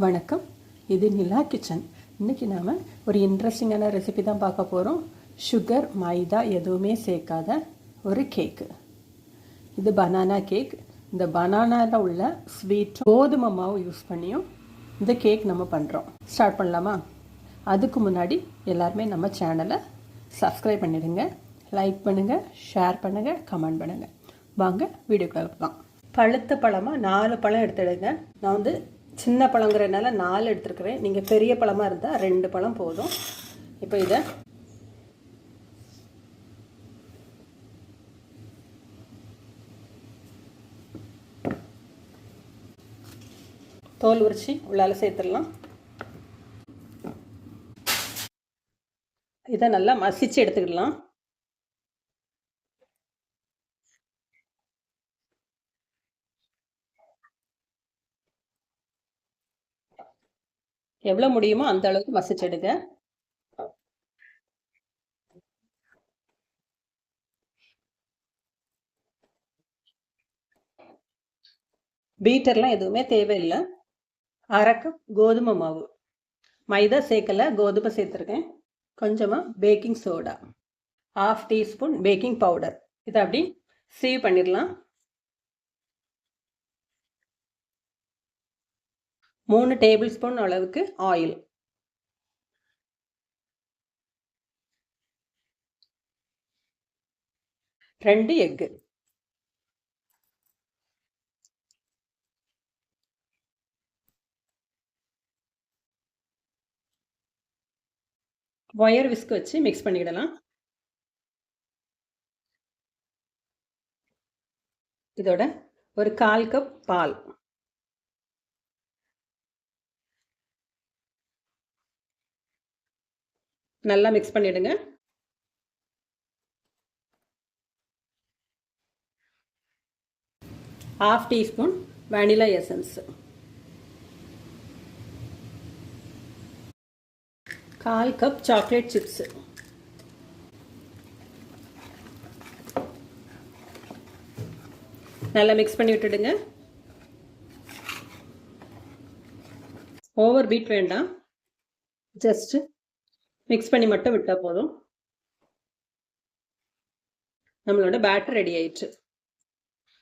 வணக்கம், இது நிலா கிச்சன். இன்றைக்கி நாம் ஒரு இன்ட்ரெஸ்டிங்கான ரெசிபி தான் பார்க்க போகிறோம். சுகர், மைதா எதுவுமே சேர்க்காத ஒரு கேக்கு. இது பனானா கேக். இந்த பனானாவில் உள்ள ஸ்வீட் கோதுமை மாவு யூஸ் பண்ணியும் இந்த கேக் நம்ம பண்ணுறோம். ஸ்டார்ட் பண்ணலாமா? அதுக்கு முன்னாடி எல்லாருமே நம்ம சேனலை சப்ஸ்கிரைப் பண்ணிடுங்க, லைக் பண்ணுங்கள், ஷேர் பண்ணுங்கள், கமெண்ட் பண்ணுங்கள். வாங்க வீடியோக்குள்ள போகலாம். பழுத்த பழமாக 4 பழம் எடுத்துடுங்க. நான் வந்து சின்ன பழங்கிறதுனால 4 எடுத்துருக்குறேன். நீங்கள் பெரிய பழமாக இருந்தால் 2 பழம் போதும். இப்போ இதை தோல் உரிச்சு உள்ளால சேர்த்துடலாம். இதை நல்லா மசிச்சு எடுத்துக்கிடலாம். எவ்வளோ முடியுமோ அந்த அளவுக்கு மசிச்செடுங்க. பீட்டர்லாம் எதுவுமே தேவையில்லை. 1/2 கப் கோதுமை மாவு, மைதா சேர்க்கலை, கோதுமை சேர்த்துருக்கேன். கொஞ்சமாக baking soda, 1/2 teaspoon baking powder. இதை அப்படி சீவ் பண்ணிடலாம். 3 டேபிள் ஸ்பூன் அளவுக்கு ஆயில், 2 எக்கு, ஒயர் விஸ்க் வச்சு மிக்ஸ் பண்ணிடலாம். இதோட ஒரு 1/4 கப் பால், நல்லா மிக்ஸ் பண்ணிடுங்க. ½ teaspoon vanilla essence, 1/4 cup chocolate chips, நல்லா மிக்ஸ் பண்ணி விட்டுடுங்க. ஓவர் பீட் வேண்டாம், ஜஸ்ட் மிக்ஸ் பண்ணி மட்டும் விட்டால் போதும். நம்மளோட பேட்டர் ரெடி ஆயிடுச்சு.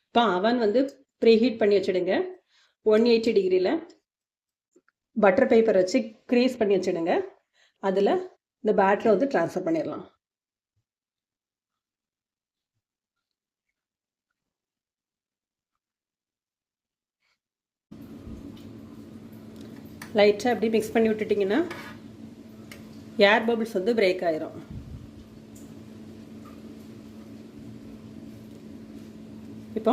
இப்போ அவன் வந்து ப்ரீஹீட் பண்ணி வச்சுடுங்க. 180 டிகிரியில் பட்டர் பேப்பர் வச்சு க்ரீஸ் பண்ணி வச்சுடுங்க. அதில் இந்த பேட்டரை வந்து ட்ரான்ஸ்ஃபர் பண்ணிடலாம். லைட்டாக அப்படி மிக்ஸ் பண்ணி விட்டுட்டிங்கன்னா ஏர் பபிள்ஸ் வந்து பிரேக் ஆயிரும். இப்போ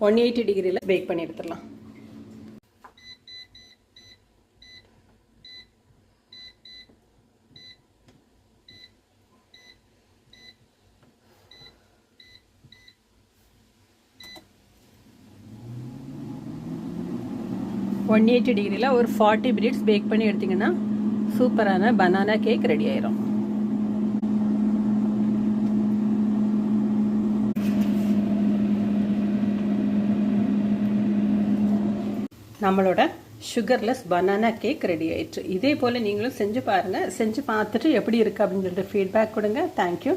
180 டிகிரியில் பேக் பண்ணி எடுத்துடலாம். ஒன் 180 டிகிரியில் ஒரு 40 மினிட்ஸ் பேக் பண்ணி எடுத்திங்கன்னா சூப்பரான பனானா கேக் ரெடி ஆயிரும். நம்மளோட சுகர்லெஸ் பனானா கேக் ரெடி ஆயிடுச்சு. இதே போல் நீங்களும் செஞ்சு பாருங்கள். செஞ்சு பார்த்துட்டு எப்படி இருக்குது அப்படின்னு சொல்லிட்டு ஃபீட்பேக் கொடுங்க. தேங்க்யூ.